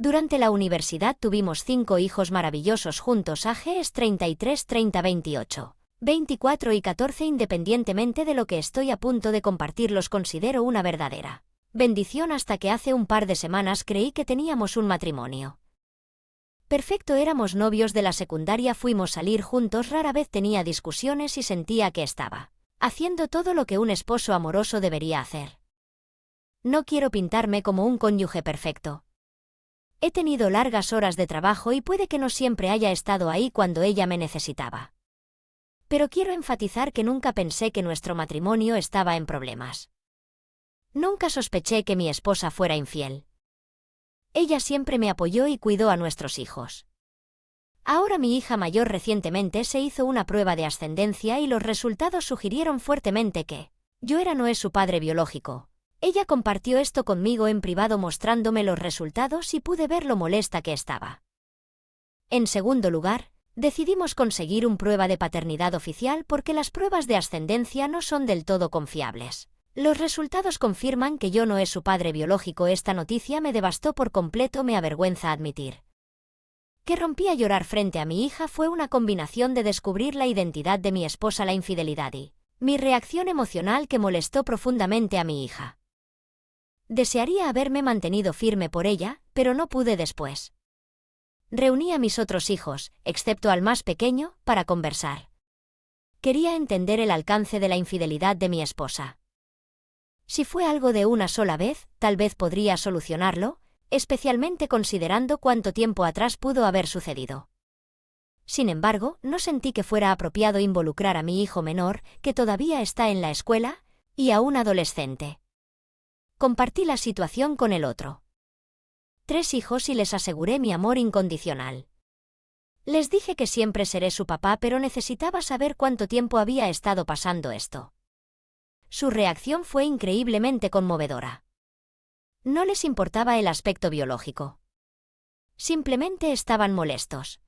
Durante la universidad tuvimos 5 hijos maravillosos juntos, AGs 33, 30, 28, 24 y 14. Independientemente de lo que estoy a punto de compartir, los considero una verdadera bendición. Hasta que hace un par de semanas creí que teníamos un matrimonio perfecto. Éramos novios de la secundaria, fuimos a salir juntos, rara vez tenía discusiones y sentía que estaba haciendo todo lo que un esposo amoroso debería hacer. No quiero pintarme como un cónyuge perfecto. He tenido largas horas de trabajo y puede que no siempre haya estado ahí cuando ella me necesitaba. Pero quiero enfatizar que nunca pensé que nuestro matrimonio estaba en problemas. Nunca sospeché que mi esposa fuera infiel. Ella siempre me apoyó y cuidó a nuestros hijos. Ahora mi hija mayor recientemente se hizo una prueba de ascendencia y los resultados sugirieron fuertemente que yo no es su padre biológico. Ella compartió esto conmigo en privado mostrándome los resultados y pude ver lo molesta que estaba. En segundo lugar, decidimos conseguir una prueba de paternidad oficial porque las pruebas de ascendencia no son del todo confiables. Los resultados confirman que yo no es su padre biológico. Esta noticia me devastó por completo. Me avergüenza admitir que rompí a llorar frente a mi hija. Fue una combinación de descubrir la identidad de mi esposa, la infidelidad y mi reacción emocional que molestó profundamente a mi hija. Desearía haberme mantenido firme por ella, pero no pude después. Reuní a mis otros hijos, excepto al más pequeño, para conversar. Quería entender el alcance de la infidelidad de mi esposa. Si fue algo de una sola vez, tal vez podría solucionarlo, especialmente considerando cuánto tiempo atrás pudo haber sucedido. Sin embargo, no sentí que fuera apropiado involucrar a mi hijo menor, que todavía está en la escuela, y a un adolescente. Compartí la situación con el otro. 3 hijos y les aseguré mi amor incondicional. Les dije que siempre seré su papá, pero necesitaba saber cuánto tiempo había estado pasando esto. Su reacción fue increíblemente conmovedora. No les importaba el aspecto biológico. Simplemente estaban molestos.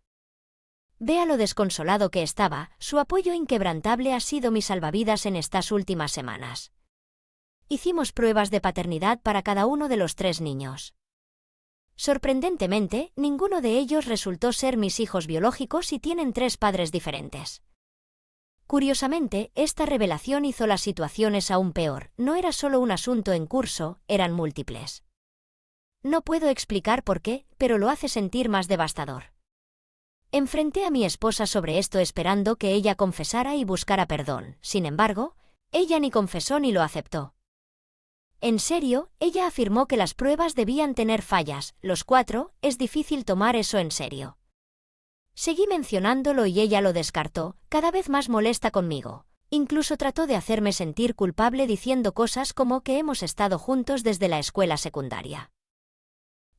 Vea lo desconsolado que estaba. Su apoyo inquebrantable ha sido mi salvavidas en estas últimas semanas. Hicimos pruebas de paternidad para cada uno de los 3 niños. Sorprendentemente, ninguno de ellos resultó ser mis hijos biológicos y tienen 3 padres diferentes. Curiosamente, esta revelación hizo las situaciones aún peor. No era solo un asunto en curso, eran múltiples. No puedo explicar por qué, pero lo hace sentir más devastador. Enfrenté a mi esposa sobre esto esperando que ella confesara y buscara perdón. Sin embargo, ella ni confesó ni lo aceptó. En serio, ella afirmó que las pruebas debían tener fallas. Los 4, es difícil tomar eso en serio. Seguí mencionándolo y ella lo descartó, cada vez más molesta conmigo. Incluso trató de hacerme sentir culpable diciendo cosas como que hemos estado juntos desde la escuela secundaria.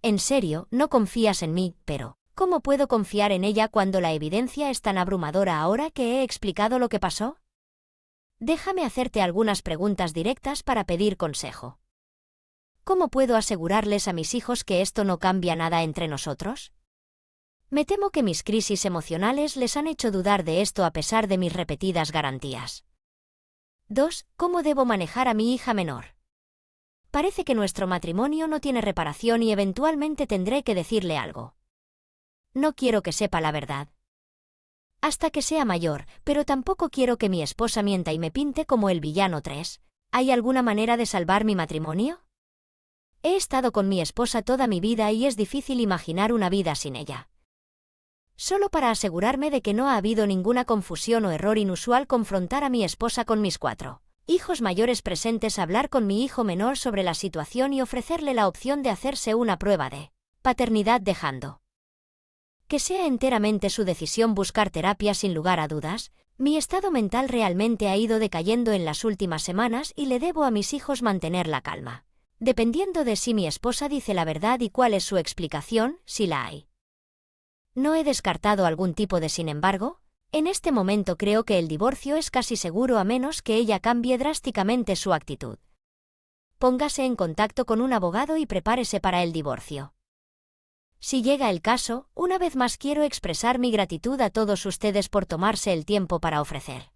En serio, no confías en mí, pero ¿cómo puedo confiar en ella cuando la evidencia es tan abrumadora ahora que he explicado lo que pasó? Déjame hacerte algunas preguntas directas para pedir consejo. ¿Cómo puedo asegurarles a mis hijos que esto no cambia nada entre nosotros? Me temo que mis crisis emocionales les han hecho dudar de esto a pesar de mis repetidas garantías. 2. ¿Cómo debo manejar a mi hija menor? Parece que nuestro matrimonio no tiene reparación y eventualmente tendré que decirle algo. No quiero que sepa la verdad hasta que sea mayor, pero tampoco quiero que mi esposa mienta y me pinte como el villano 3. ¿Hay alguna manera de salvar mi matrimonio? He estado con mi esposa toda mi vida y es difícil imaginar una vida sin ella. Solo para asegurarme de que no ha habido ninguna confusión o error inusual, confrontar a mi esposa con mis 4 hijos mayores presentes, hablar con mi hijo menor sobre la situación y ofrecerle la opción de hacerse una prueba de paternidad, dejando que sea enteramente su decisión buscar terapia. Sin lugar a dudas, mi estado mental realmente ha ido decayendo en las últimas semanas y le debo a mis hijos mantener la calma, dependiendo de si mi esposa dice la verdad y cuál es su explicación, si la hay. No he descartado algún tipo de sin embargo. En este momento creo que el divorcio es casi seguro a menos que ella cambie drásticamente su actitud. Póngase en contacto con un abogado y prepárese para el divorcio. Si llega el caso, una vez más quiero expresar mi gratitud a todos ustedes por tomarse el tiempo para ofrecer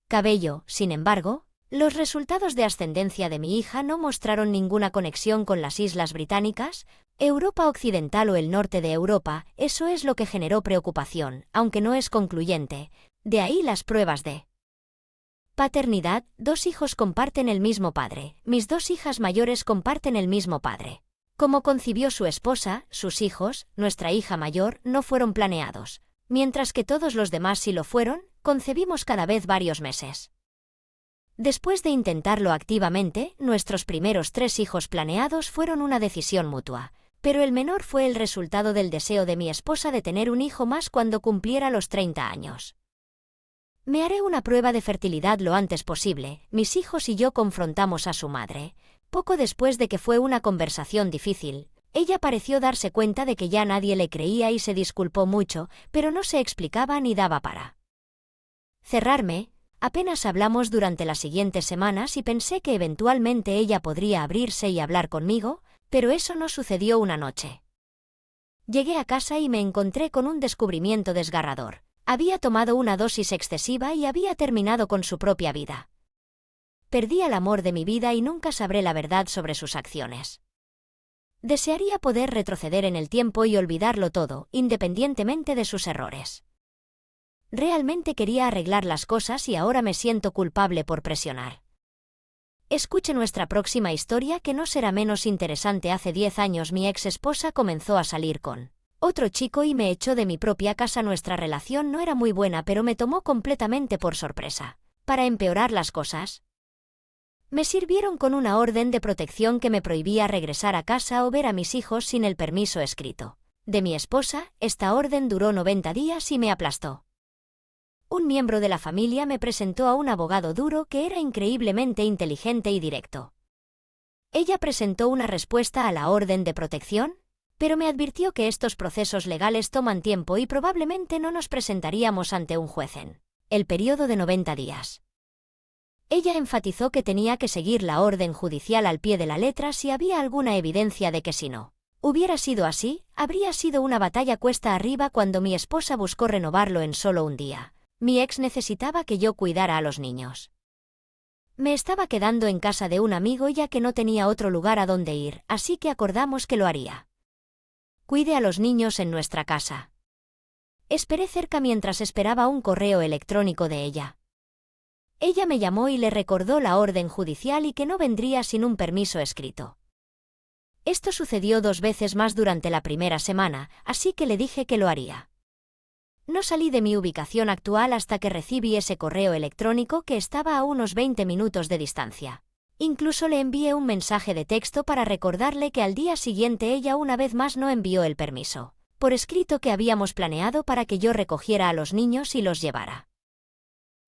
cabello. Sin embargo, Los resultados de ascendencia de mi hija no mostraron ninguna conexión con las Islas Británicas, Europa Occidental o el norte de Europa. Eso es lo que generó preocupación, aunque no es concluyente. De ahí las pruebas de paternidad. 2 hijos comparten el mismo padre. Mis 2 hijas mayores comparten el mismo padre. Como concibió su esposa, sus hijos, nuestra hija mayor, no fueron planeados. Mientras que todos los demás sí lo fueron, concebimos cada vez varios meses. Después de intentarlo activamente, nuestros primeros 3 hijos planeados fueron una decisión mutua, pero el menor fue el resultado del deseo de mi esposa de tener un hijo más cuando cumpliera los 30 años. Me haré una prueba de fertilidad lo antes posible. Mis hijos y yo confrontamos a su madre. Poco después de que fue una conversación difícil, ella pareció darse cuenta de que ya nadie le creía y se disculpó mucho, pero no se explicaba ni daba para cerrarme. Apenas hablamos durante las siguientes semanas y pensé que eventualmente ella podría abrirse y hablar conmigo, pero eso no sucedió una noche. Llegué a casa y me encontré con un descubrimiento desgarrador. Había tomado una dosis excesiva y había terminado con su propia vida. Perdí al amor de mi vida y nunca sabré la verdad sobre sus acciones. Desearía poder retroceder en el tiempo y olvidarlo todo, independientemente de sus errores. Realmente quería arreglar las cosas y ahora me siento culpable por presionar. Escuche nuestra próxima historia, que no será menos interesante. Hace 10 años mi ex esposa comenzó a salir con otro chico y me echó de mi propia casa. Nuestra relación no era muy buena, pero me tomó completamente por sorpresa. Para empeorar las cosas, me sirvieron con una orden de protección que me prohibía regresar a casa o ver a mis hijos sin el permiso escrito de mi esposa. Esta orden duró 90 días y me aplastó. Un miembro de la familia me presentó a un abogado duro que era increíblemente inteligente y directo. Ella presentó una respuesta a la orden de protección, pero me advirtió que estos procesos legales toman tiempo y probablemente no nos presentaríamos ante un juez en el periodo de 90 días. Ella enfatizó que tenía que seguir la orden judicial al pie de la letra si había alguna evidencia de que si no hubiera sido así, habría sido una batalla cuesta arriba. Cuando mi esposa buscó renovarlo en solo un día, mi ex necesitaba que yo cuidara a los niños. Me estaba quedando en casa de un amigo ya que no tenía otro lugar a donde ir, así que acordamos que lo haría. Cuide a los niños en nuestra casa. Esperé cerca mientras esperaba un correo electrónico de ella. Ella me llamó y le recordó la orden judicial y que no vendría sin un permiso escrito. Esto sucedió 2 veces más durante la primera semana, así que le dije que lo haría. No salí de mi ubicación actual hasta que recibí ese correo electrónico, que estaba a unos 20 minutos de distancia. Incluso le envié un mensaje de texto para recordarle que al día siguiente ella una vez más no envió el permiso por escrito que habíamos planeado para que yo recogiera a los niños y los llevara.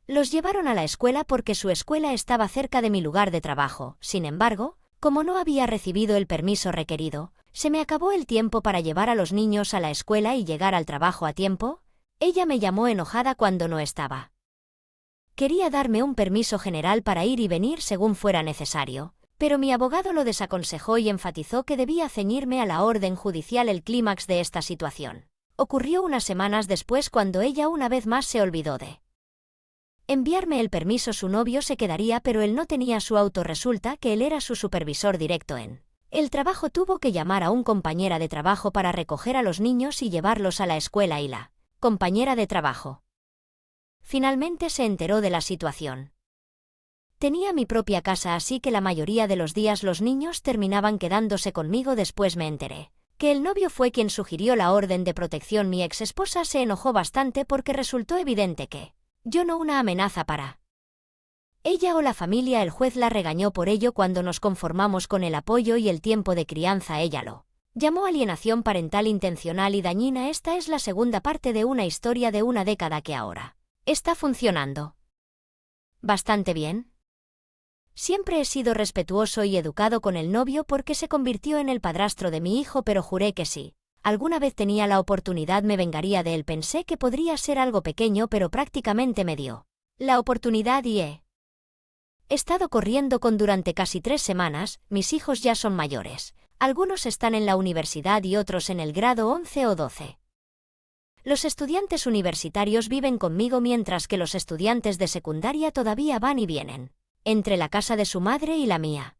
Los llevaron a la escuela porque su escuela estaba cerca de mi lugar de trabajo. Sin embargo, como no había recibido el permiso requerido, se me acabó el tiempo para llevar a los niños a la escuela y llegar al trabajo a tiempo. Ella me llamó enojada cuando no estaba. Quería darme un permiso general para ir y venir según fuera necesario, pero mi abogado lo desaconsejó y enfatizó que debía ceñirme a la orden judicial. El clímax de esta situación ocurrió unas semanas después, cuando ella una vez más se olvidó de enviarme el permiso. Su novio se quedaría, pero él no tenía su auto. Resulta que él era su supervisor directo en el trabajo. Tuvo que llamar a un compañera de trabajo para recoger a los niños y llevarlos a la escuela, y la compañera de trabajo finalmente se enteró de la situación. Tenía mi propia casa, así que la mayoría de los días los niños terminaban quedándose conmigo. Después me enteré que el novio fue quien sugirió la orden de protección. Mi ex esposa se enojó bastante porque resultó evidente que yo no una amenaza para ella o la familia. El juez la regañó por ello. Cuando nos conformamos con el apoyo y el tiempo de crianza, ella lo llamó alienación parental intencional y dañina. Esta es la segunda parte de una historia de una década que ahora está funcionando bastante bien. Siempre he sido respetuoso y educado con el novio porque se convirtió en el padrastro de mi hijo, pero juré que si alguna vez tenía la oportunidad me vengaría de él. Pensé que podría ser algo pequeño, pero prácticamente me dio la oportunidad y he estado corriendo con durante casi 3 semanas. Mis hijos ya son mayores. Algunos están en la universidad y otros en el grado 11 o 12. Los estudiantes universitarios viven conmigo mientras que los estudiantes de secundaria todavía van y vienen. entre la casa de su madre y la mía.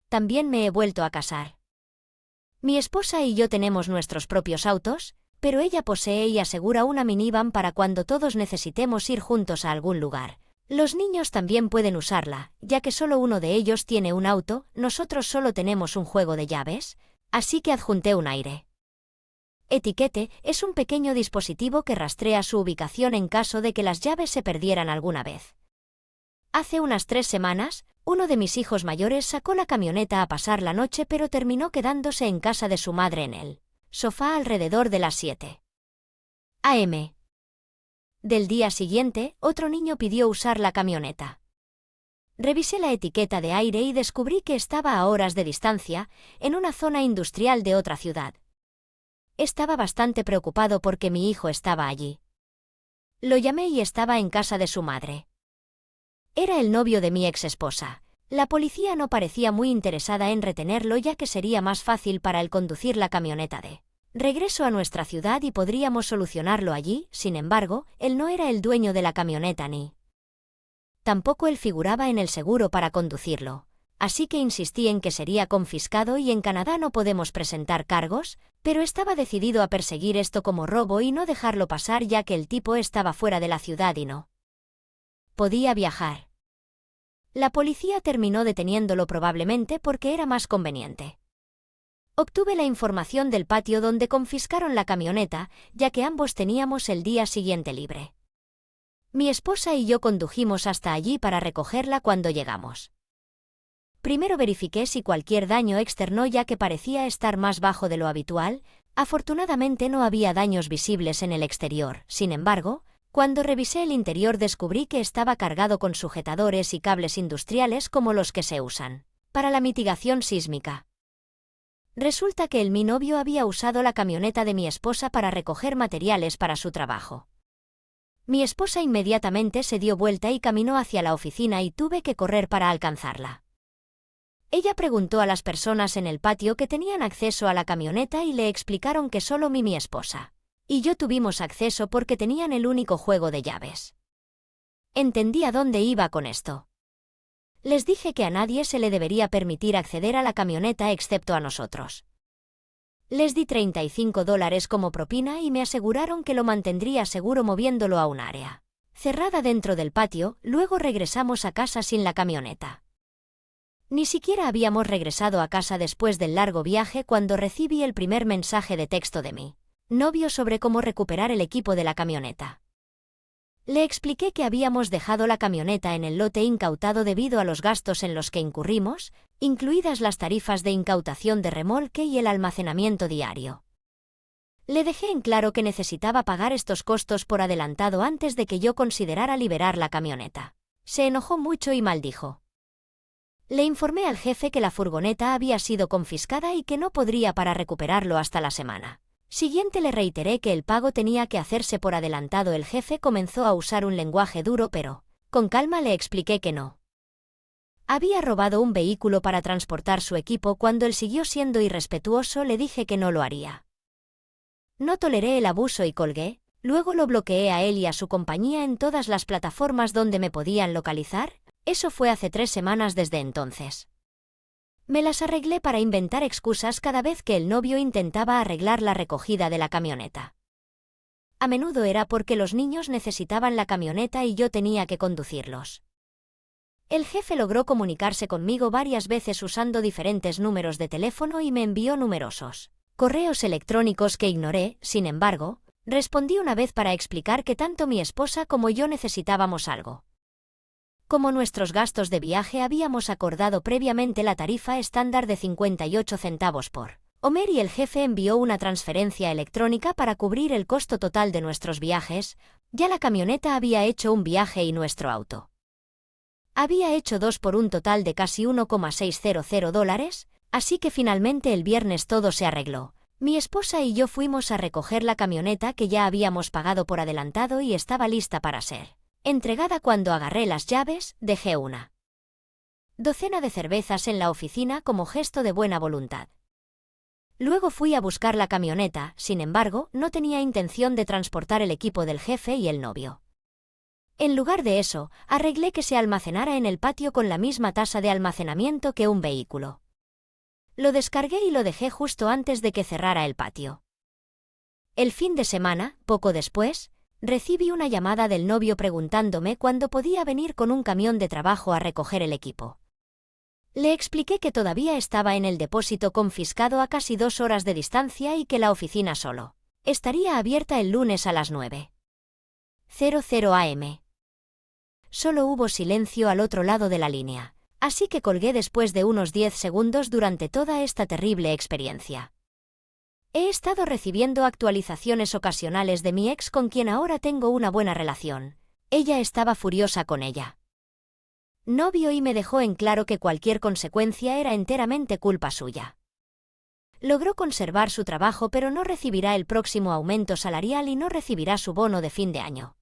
También me he vuelto a casar. Mi esposa y yo tenemos nuestros propios autos, pero ella posee y asegura una minivan para cuando todos necesitemos ir juntos a algún lugar. Los niños también pueden usarla, ya que solo uno de ellos tiene un auto, nosotros solo tenemos un juego de llaves, así que adjunté un aire. Etiquete es un pequeño dispositivo que rastrea su ubicación en caso de que las llaves se perdieran alguna vez. Hace unas 3 semanas, uno de mis hijos mayores sacó la camioneta a pasar la noche pero terminó quedándose en casa de su madre en el sofá alrededor de las 7 a.m. Del día siguiente, otro niño pidió usar la camioneta. Revisé la etiqueta de aire y descubrí que estaba a horas de distancia, en una zona industrial de otra ciudad. Estaba bastante preocupado porque mi hijo estaba allí. Lo llamé y estaba en casa de su madre. Era el novio de mi exesposa. La policía no parecía muy interesada en retenerlo ya que sería más fácil para él conducir la camioneta de regreso a nuestra ciudad y podríamos solucionarlo allí. Sin embargo, él no era el dueño de la camioneta ni tampoco él figuraba en el seguro para conducirlo. Así que insistí en que sería confiscado y en Canadá no podemos presentar cargos, pero estaba decidido a perseguir esto como robo y no dejarlo pasar ya que el tipo estaba fuera de la ciudad y no podía viajar. La policía terminó deteniéndolo probablemente porque era más conveniente. Obtuve la información del patio donde confiscaron la camioneta, ya que ambos teníamos el día siguiente libre. Mi esposa y yo condujimos hasta allí para recogerla cuando llegamos. Primero verifiqué si cualquier daño externo ya que parecía estar más bajo de lo habitual. Afortunadamente no había daños visibles en el exterior. Sin embargo, cuando revisé el interior descubrí que estaba cargado con sujetadores y cables industriales como los que se usan para la mitigación sísmica. Resulta que mi novio había usado la camioneta de mi esposa para recoger materiales para su trabajo. Mi esposa inmediatamente se dio vuelta y caminó hacia la oficina y tuve que correr para alcanzarla. Ella preguntó a las personas en el patio que tenían acceso a la camioneta y le explicaron que solo mi esposa y yo tuvimos acceso porque tenían el único juego de llaves. Entendí a dónde iba con esto. Les dije que a nadie se le debería permitir acceder a la camioneta excepto a nosotros. Les di $35 como propina y me aseguraron que lo mantendría seguro moviéndolo a un área cerrada dentro del patio. Luego regresamos a casa sin la camioneta. Ni siquiera habíamos regresado a casa después del largo viaje cuando recibí el primer mensaje de texto de mi novio sobre cómo recuperar el equipo de la camioneta. Le expliqué que habíamos dejado la camioneta en el lote incautado debido a los gastos en los que incurrimos, incluidas las tarifas de incautación de remolque y el almacenamiento diario. Le dejé en claro que necesitaba pagar estos costos por adelantado antes de que yo considerara liberar la camioneta. Se enojó mucho y maldijo. Le informé al jefe que la furgoneta había sido confiscada y que no podría para recuperarlo hasta la semana siguiente. Le reiteré que el pago tenía que hacerse por adelantado. El jefe comenzó a usar un lenguaje duro, pero con calma le expliqué que no había robado un vehículo para transportar su equipo. Cuando él siguió siendo irrespetuoso, le dije que no lo haría. No toleré el abuso y colgué. Luego lo bloqueé a él y a su compañía en todas las plataformas donde me podían localizar. Eso fue hace 3 semanas. Desde entonces me las arreglé para inventar excusas cada vez que el novio intentaba arreglar la recogida de la camioneta. A menudo era porque los niños necesitaban la camioneta y yo tenía que conducirlos. El jefe logró comunicarse conmigo varias veces usando diferentes números de teléfono y me envió numerosos correos electrónicos que ignoré. Sin embargo, respondí una vez para explicar que tanto mi esposa como yo necesitábamos algo. Como nuestros gastos de viaje habíamos acordado previamente la tarifa estándar de 58 centavos por Homer y el jefe envió una transferencia electrónica para cubrir el costo total de nuestros viajes. Ya la camioneta había hecho un viaje y nuestro auto había hecho 2 por un total de casi $1,600, así que finalmente el viernes todo se arregló. Mi esposa y yo fuimos a recoger la camioneta que ya habíamos pagado por adelantado y estaba lista para ser entregada. Cuando agarré las llaves, dejé una docena de cervezas en la oficina como gesto de buena voluntad. Luego fui a buscar la camioneta. Sin embargo, no tenía intención de transportar el equipo del jefe y el novio. En lugar de eso, arreglé que se almacenara en el patio con la misma tasa de almacenamiento que un vehículo. Lo descargué y lo dejé justo antes de que cerrara el patio. El fin de semana, poco después, recibí una llamada del novio preguntándome cuándo podía venir con un camión de trabajo a recoger el equipo. Le expliqué que todavía estaba en el depósito confiscado a casi 2 horas de distancia y que la oficina solo estaría abierta el lunes a las 9:00 am. Solo hubo silencio al otro lado de la línea, así que colgué después de unos 10 segundos durante toda esta terrible experiencia. He estado recibiendo actualizaciones ocasionales de mi ex con quien ahora tengo una buena relación. Ella estaba furiosa con ella. No vio y me dejó en claro que cualquier consecuencia era enteramente culpa suya. Logró conservar su trabajo pero no recibirá el próximo aumento salarial y no recibirá su bono de fin de año.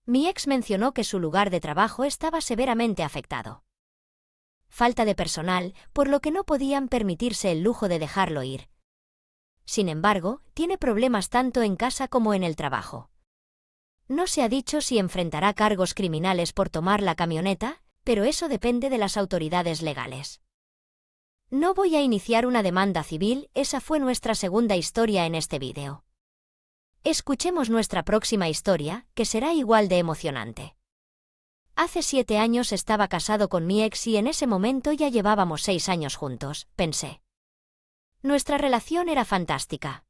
Mi ex mencionó que su lugar de trabajo estaba severamente afectado. Falta de personal, por lo que no podían permitirse el lujo de dejarlo ir. Sin embargo, tiene problemas tanto en casa como en el trabajo. No se ha dicho si enfrentará cargos criminales por tomar la camioneta, pero eso depende de las autoridades legales. No voy a iniciar una demanda civil, esa fue nuestra segunda historia en este vídeo. Escuchemos nuestra próxima historia, que será igual de emocionante. Hace 7 años estaba casado con mi ex y en ese momento ya llevábamos 6 años juntos, pensé. Nuestra relación era fantástica.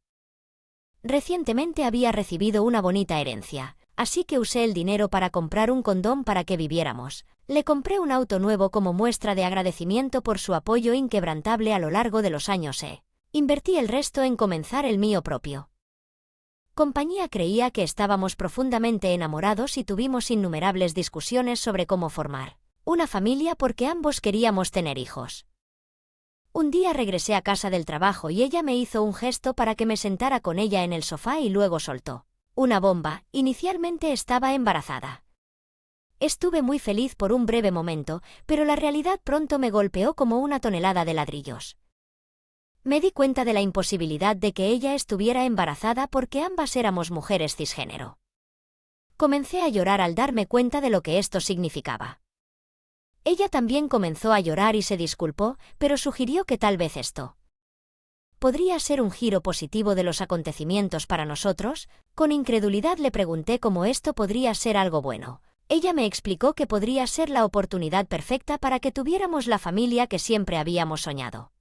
Recientemente había recibido una bonita herencia, así que usé el dinero para comprar un condón para que viviéramos. Le compré un auto nuevo como muestra de agradecimiento por su apoyo inquebrantable a lo largo de los años. Invertí el resto en comenzar el mío propio. Compañía creía que estábamos profundamente enamorados y tuvimos innumerables discusiones sobre cómo formar una familia porque ambos queríamos tener hijos. Un día regresé a casa del trabajo y ella me hizo un gesto para que me sentara con ella en el sofá y luego soltó una bomba. Inicialmente estaba embarazada. Estuve muy feliz por un breve momento, pero la realidad pronto me golpeó como una tonelada de ladrillos. Me di cuenta de la imposibilidad de que ella estuviera embarazada porque ambas éramos mujeres cisgénero. Comencé a llorar al darme cuenta de lo que esto significaba. Ella también comenzó a llorar y se disculpó, pero sugirió que tal vez esto podría ser un giro positivo de los acontecimientos para nosotros. Con incredulidad le pregunté cómo esto podría ser algo bueno. Ella me explicó que podría ser la oportunidad perfecta para que tuviéramos la familia que siempre habíamos soñado.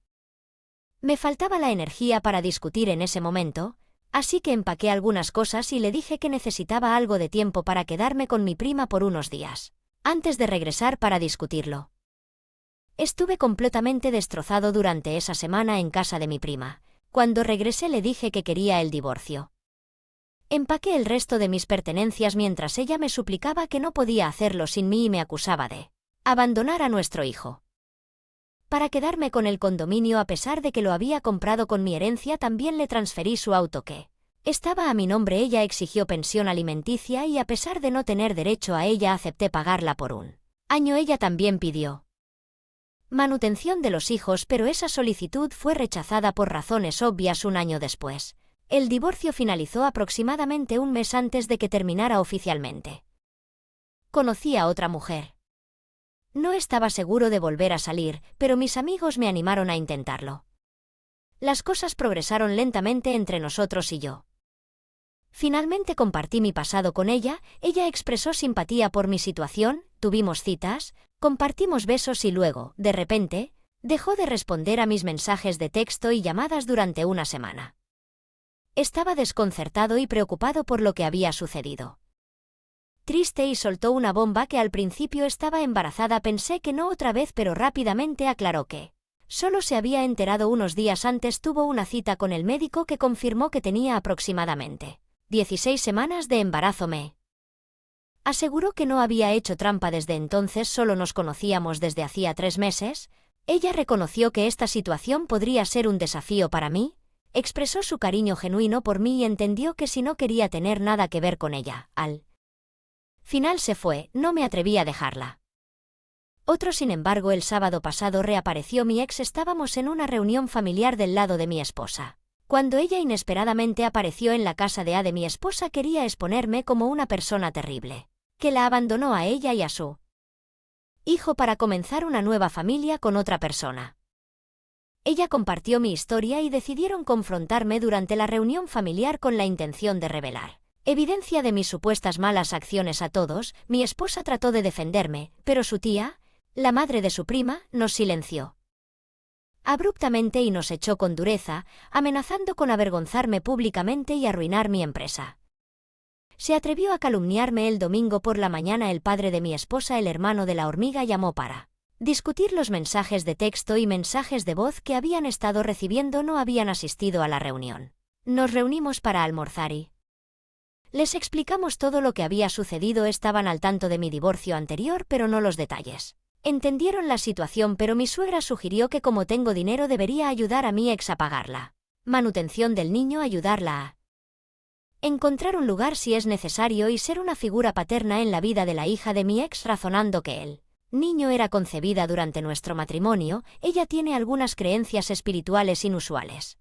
Me faltaba la energía para discutir en ese momento, así que empaqué algunas cosas y le dije que necesitaba algo de tiempo para quedarme con mi prima por unos días, antes de regresar para discutirlo. Estuve completamente destrozado durante esa semana en casa de mi prima. Cuando regresé le dije que quería el divorcio. Empaqué el resto de mis pertenencias mientras ella me suplicaba que no podía hacerlo sin mí y me acusaba de abandonar a nuestro hijo. Para quedarme con el condominio a pesar de que lo había comprado con mi herencia también le transferí su auto que estaba a mi nombre. Ella exigió pensión alimenticia y a pesar de no tener derecho a ella acepté pagarla por un año. Ella también pidió manutención de los hijos, pero esa solicitud fue rechazada por razones obvias un año después. El divorcio finalizó aproximadamente un mes antes de que terminara oficialmente. Conocí a otra mujer. No estaba seguro de volver a salir, pero mis amigos me animaron a intentarlo. Las cosas progresaron lentamente entre nosotros y yo. Finalmente compartí mi pasado con ella, ella expresó simpatía por mi situación, tuvimos citas, compartimos besos y luego, de repente, dejó de responder a mis mensajes de texto y llamadas durante una semana. Estaba desconcertado y preocupado por lo que había sucedido. Triste y soltó una bomba que al principio estaba embarazada. Pensé que no otra vez, pero rápidamente aclaró que solo se había enterado unos días antes. Tuvo una cita con el médico que confirmó que tenía aproximadamente 16 semanas de embarazo. Me aseguró que no había hecho trampa desde entonces, solo nos conocíamos desde hacía 3 meses. Ella reconoció que esta situación podría ser un desafío para mí, expresó su cariño genuino por mí y entendió que si no quería tener nada que ver con ella, al final se fue. No me atreví a dejarla. Sin embargo, el sábado pasado reapareció mi ex. Estábamos en una reunión familiar del lado de mi esposa. Cuando ella inesperadamente apareció en la casa de mi esposa, quería exponerme como una persona terrible. que la abandonó a ella y a su hijo para comenzar una nueva familia con otra persona. Ella compartió mi historia y decidieron confrontarme durante la reunión familiar con la intención de revelar evidencia de mis supuestas malas acciones a todos. Mi esposa trató de defenderme, pero su tía, la madre de su prima, nos silenció abruptamente y nos echó con dureza, amenazando con avergonzarme públicamente y arruinar mi empresa. Se atrevió a calumniarme el domingo por la mañana. El padre de mi esposa, el hermano de la hormiga, llamó para discutir los mensajes de texto y mensajes de voz que habían estado recibiendo. No habían asistido a la reunión. Nos reunimos para almorzar y les explicamos todo lo que había sucedido. Estaban al tanto de mi divorcio anterior, pero no los detalles. Entendieron la situación, pero mi suegra sugirió que como tengo dinero debería ayudar a mi ex a pagar la manutención del niño, ayudarla a encontrar un lugar si es necesario y ser una figura paterna en la vida de la hija de mi ex, razonando que el niño era concebida durante nuestro matrimonio. Ella tiene algunas creencias espirituales inusuales.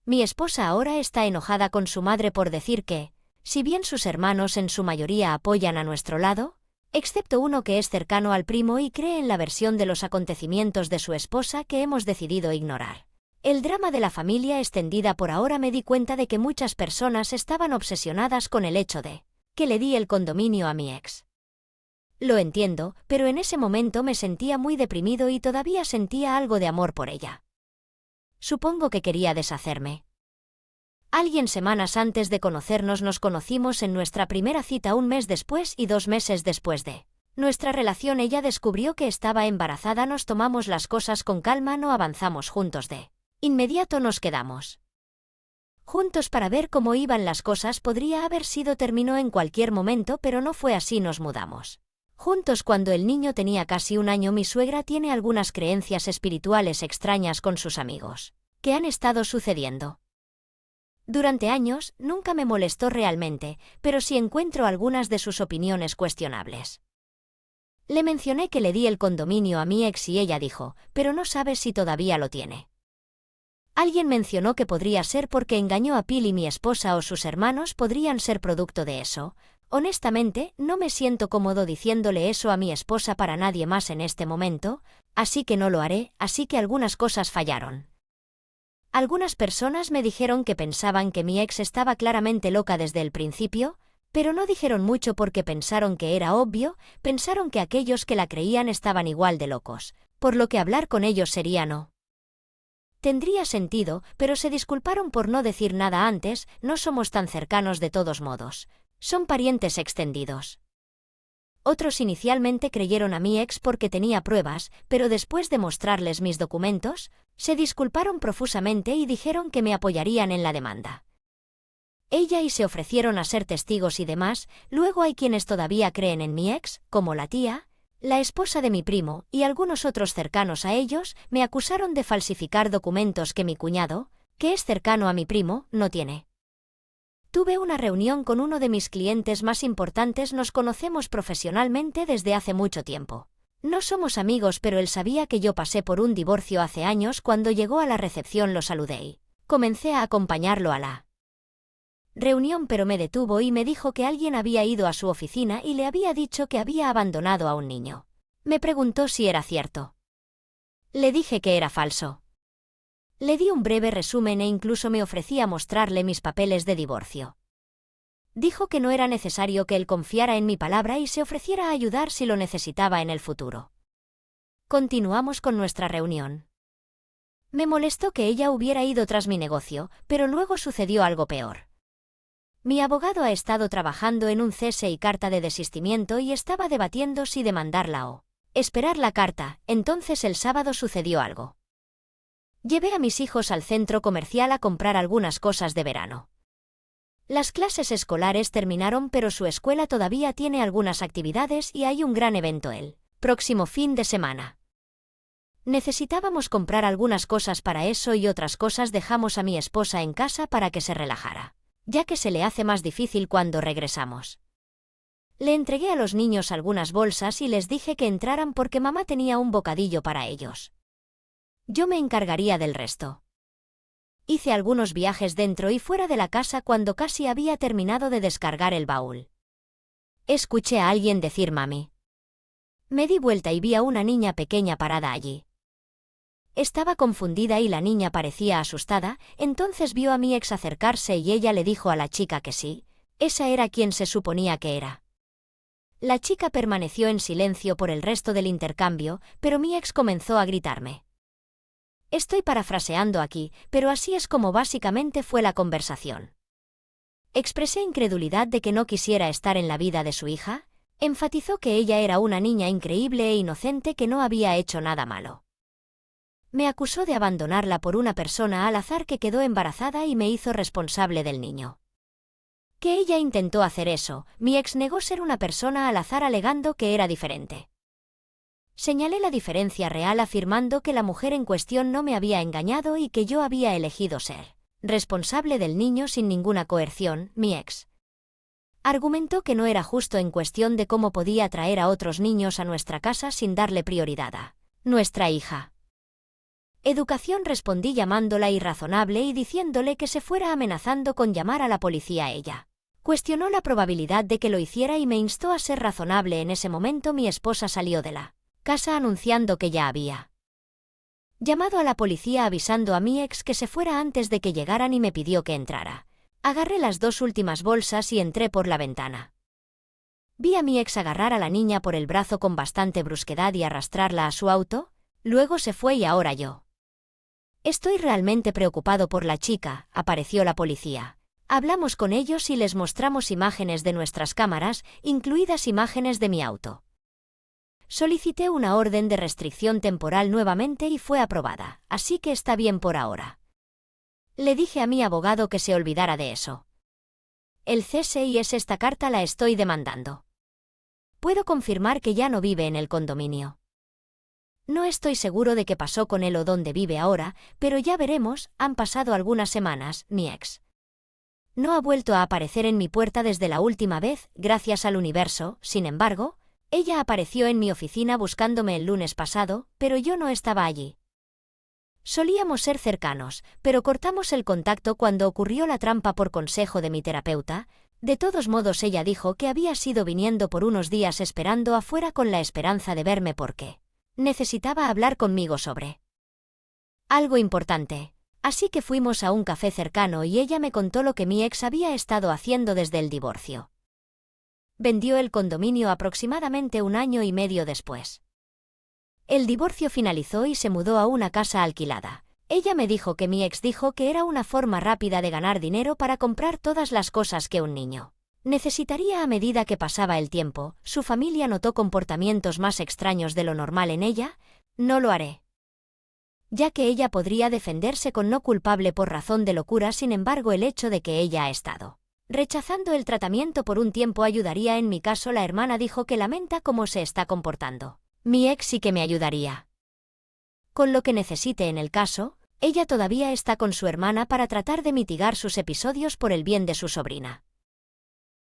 Mi esposa ahora está enojada con su madre por decir que, si bien sus hermanos en su mayoría apoyan a nuestro lado, excepto uno que es cercano al primo y cree en la versión de los acontecimientos de su esposa que hemos decidido ignorar. El drama de la familia extendida. Por ahora me di cuenta de que muchas personas estaban obsesionadas con el hecho de que le di el condominio a mi ex. Lo entiendo, pero en ese momento me sentía muy deprimido y todavía sentía algo de amor por ella. Supongo que quería deshacerme. Alguien semanas antes de conocernos nos conocimos en nuestra primera cita. Un mes después y 2 meses después de nuestra relación ella descubrió que estaba embarazada. Nos tomamos las cosas con calma, no avanzamos juntos de inmediato. Nos quedamos juntos para ver cómo iban las cosas. Podría haber sido terminó en cualquier momento, pero no fue así. Nos mudamos juntos cuando el niño tenía casi 1 año. Mi suegra tiene algunas creencias espirituales extrañas con sus amigos que han estado sucediendo durante años. Nunca me molestó realmente, pero sí encuentro algunas de sus opiniones cuestionables. Le mencioné que le di el condominio a mi ex y ella dijo, pero no sabes si todavía lo tiene. Alguien mencionó que podría ser porque engañó a Pili. Mi esposa o sus hermanos podrían ser producto de eso. Honestamente, no me siento cómodo diciéndole eso a mi esposa para nadie más en este momento, así que no lo haré. Así que algunas cosas fallaron. Algunas personas me dijeron que pensaban que mi ex estaba claramente loca desde el principio, pero no dijeron mucho porque pensaron que era obvio. Pensaron que aquellos que la creían estaban igual de locos, por lo que hablar con ellos sería no tendría sentido, pero se disculparon por no decir nada antes. No somos tan cercanos de todos modos. Son parientes extendidos. Otros inicialmente creyeron a mi ex porque tenía pruebas, pero después de mostrarles mis documentos, se disculparon profusamente y dijeron que me apoyarían en la demanda. Ella y se ofrecieron a ser testigos y demás. Luego hay quienes todavía creen en mi ex, como la tía, la esposa de mi primo, y algunos otros cercanos a ellos. Me acusaron de falsificar documentos que mi cuñado, que es cercano a mi primo, no tiene. Tuve una reunión con uno de mis clientes más importantes. Nos conocemos profesionalmente desde hace mucho tiempo. No somos amigos, pero él sabía que yo pasé por un divorcio hace años. Cuando llegó a la recepción lo saludé y comencé a acompañarlo a la reunión, pero me detuvo y me dijo que alguien había ido a su oficina y le había dicho que había abandonado a un niño. Me preguntó si era cierto. Le dije que era falso. Le di un breve resumen e incluso me ofrecí a mostrarle mis papeles de divorcio. Dijo que no era necesario que él confiara en mi palabra y se ofreciera a ayudar si lo necesitaba en el futuro. Continuamos con nuestra reunión. Me molestó que ella hubiera ido tras mi negocio, pero luego sucedió algo peor. Mi abogado ha estado trabajando en un cese y carta de desistimiento y estaba debatiendo si demandarla o esperar la carta. Entonces el sábado sucedió algo. Llevé a mis hijos al centro comercial a comprar algunas cosas de verano. Las clases escolares terminaron, pero su escuela todavía tiene algunas actividades y hay un gran evento el próximo fin de semana. Necesitábamos comprar algunas cosas para eso y otras cosas. Dejamos a mi esposa en casa para que se relajara, ya que se le hace más difícil cuando regresamos. Le entregué a los niños algunas bolsas y les dije que entraran porque mamá tenía un bocadillo para ellos. Yo me encargaría del resto. Hice algunos viajes dentro y fuera de la casa cuando casi había terminado de descargar el baúl. Escuché a alguien decir mami. Me di vuelta y vi a una niña pequeña parada allí. Estaba confundida y la niña parecía asustada, entonces vio a mi ex acercarse y ella le dijo a la chica que sí, esa era quien se suponía que era. La chica permaneció en silencio por el resto del intercambio, pero mi ex comenzó a gritarme. Estoy parafraseando aquí, pero así es como básicamente fue la conversación. Expresé incredulidad de que no quisiera estar en la vida de su hija, enfatizó que ella era una niña increíble e inocente que no había hecho nada malo. Me acusó de abandonarla por una persona al azar que quedó embarazada y me hizo responsable del niño. Que ella intentó hacer eso, mi ex negó ser una persona al azar alegando que era diferente. Señalé la diferencia real afirmando que la mujer en cuestión no me había engañado y que yo había elegido ser responsable del niño sin ninguna coerción, mi ex. Argumentó que no era justo en cuestión de cómo podía traer a otros niños a nuestra casa sin darle prioridad a nuestra hija. Educación, respondí llamándola irrazonable y diciéndole que se fuera, amenazando con llamar a la policía a ella. Cuestionó la probabilidad de que lo hiciera y me instó a ser razonable. En ese momento mi esposa salió de la casa anunciando que ya había llamado a la policía, avisando a mi ex que se fuera antes de que llegaran y me pidió que entrara. Agarré las 2 últimas bolsas y entré por la ventana. Vi a mi ex agarrar a la niña por el brazo con bastante brusquedad y arrastrarla a su auto, luego se fue y ahora yo. Estoy realmente preocupado por la chica, apareció la policía. Hablamos con ellos y les mostramos imágenes de nuestras cámaras, incluidas imágenes de mi auto. Solicité una orden de restricción temporal nuevamente y fue aprobada, así que está bien por ahora. Le dije a mi abogado que se olvidara de eso. El CSI es esta carta, la estoy demandando. Puedo confirmar que ya no vive en el condominio. No estoy seguro de qué pasó con él o dónde vive ahora, pero ya veremos. Han pasado algunas semanas, mi ex no ha vuelto a aparecer en mi puerta desde la última vez, gracias al universo. Sin embargo, ella apareció en mi oficina buscándome el lunes pasado, pero yo no estaba allí. Solíamos ser cercanos, pero cortamos el contacto cuando ocurrió la trampa por consejo de mi terapeuta. De todos modos, ella dijo que había sido viniendo por unos días esperando afuera con la esperanza de verme porque necesitaba hablar conmigo sobre algo importante. Así que fuimos a un café cercano y ella me contó lo que mi ex había estado haciendo desde el divorcio. Vendió el condominio aproximadamente 1 año y medio después. El divorcio finalizó y se mudó a una casa alquilada. Ella me dijo que mi ex dijo que era una forma rápida de ganar dinero para comprar todas las cosas que un niño necesitaría. A medida que pasaba el tiempo, su familia notó comportamientos más extraños de lo normal en ella. No lo haré, ya que ella podría defenderse con no culpable por razón de locura. Sin embargo, el hecho de que ella ha estado rechazando el tratamiento por un tiempo ayudaría. En mi caso, la hermana dijo que lamenta cómo se está comportando. Mi ex sí que me ayudaría con lo que necesite en el caso. Ella todavía está con su hermana para tratar de mitigar sus episodios por el bien de su sobrina.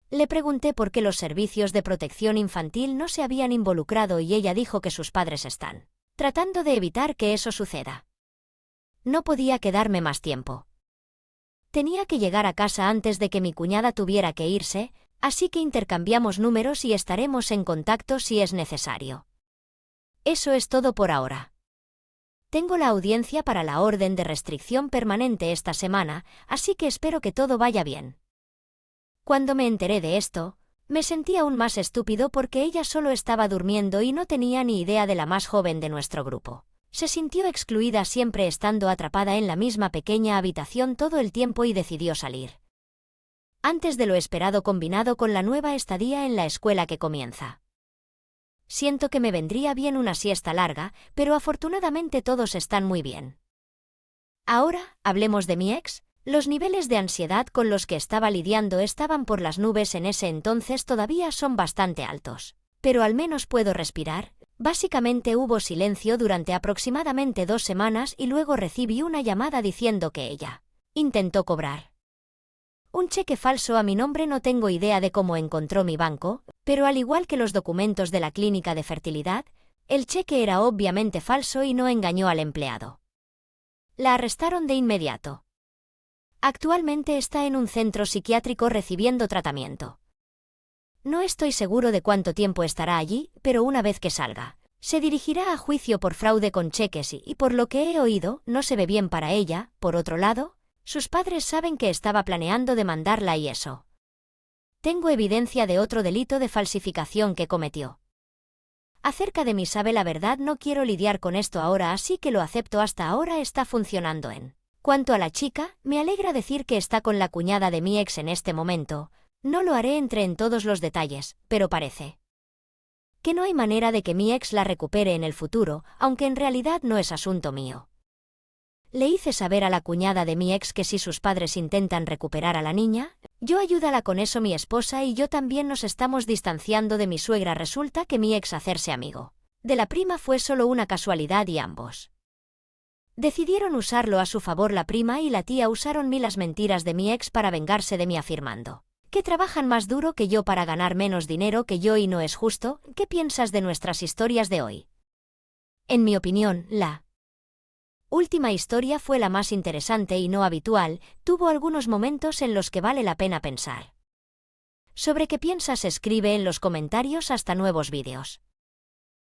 Le pregunté por qué los servicios de protección infantil no se habían involucrado y ella dijo que sus padres están tratando de evitar que eso suceda. No podía quedarme más tiempo. Tenía que llegar a casa antes de que mi cuñada tuviera que irse, así que intercambiamos números y estaremos en contacto si es necesario. Eso es todo por ahora. Tengo la audiencia para la orden de restricción permanente esta semana, así que espero que todo vaya bien. Cuando me enteré de esto, me sentí aún más estúpido porque ella solo estaba durmiendo y no tenía ni idea de la más joven de nuestro grupo. Se sintió excluida siempre estando atrapada en la misma pequeña habitación todo el tiempo y decidió salir antes de lo esperado, combinado con la nueva estadía en la escuela que comienza. Siento que me vendría bien una siesta larga, pero afortunadamente todos están muy bien. Ahora, hablemos de mi ex. Los niveles de ansiedad con los que estaba lidiando estaban por las nubes en ese entonces. Todavía son bastante altos, pero al menos puedo respirar. Básicamente hubo silencio durante aproximadamente 2 semanas y luego recibí una llamada diciendo que ella intentó cobrar un cheque falso a mi nombre. No tengo idea de cómo encontró mi banco, pero al igual que los documentos de la clínica de fertilidad, el cheque era obviamente falso y no engañó al empleado. La arrestaron de inmediato. Actualmente está en un centro psiquiátrico recibiendo tratamiento. No estoy seguro de cuánto tiempo estará allí, pero una vez que salga, se dirigirá a juicio por fraude con cheques y, por lo que he oído, no se ve bien para ella. Por otro lado, sus padres saben que estaba planeando demandarla y eso. Tengo evidencia de otro delito de falsificación que cometió. Acerca de mí sabe la verdad, no quiero lidiar con esto ahora, así que lo acepto. Hasta ahora está funcionando en. Cuanto a la chica, me alegra decir que está con la cuñada de mi ex en este momento. No lo haré en todos los detalles, pero parece que no hay manera de que mi ex la recupere en el futuro, aunque en realidad no es asunto mío. Le hice saber a la cuñada de mi ex que si sus padres intentan recuperar a la niña, yo ayúdala con eso. Mi esposa y yo también nos estamos distanciando de mi suegra. Resulta que mi ex hacerse amigo de la prima fue solo una casualidad y ambos decidieron usarlo a su favor. La prima y la tía usaron las mentiras de mi ex para vengarse de mí, afirmando que trabajan más duro que yo para ganar menos dinero que yo y no es justo. ¿Qué piensas de nuestras historias de hoy? En mi opinión, la última historia fue la más interesante y no habitual. Tuvo algunos momentos en los que vale la pena pensar. ¿Sobre qué piensas? Escribe en los comentarios. Hasta nuevos vídeos.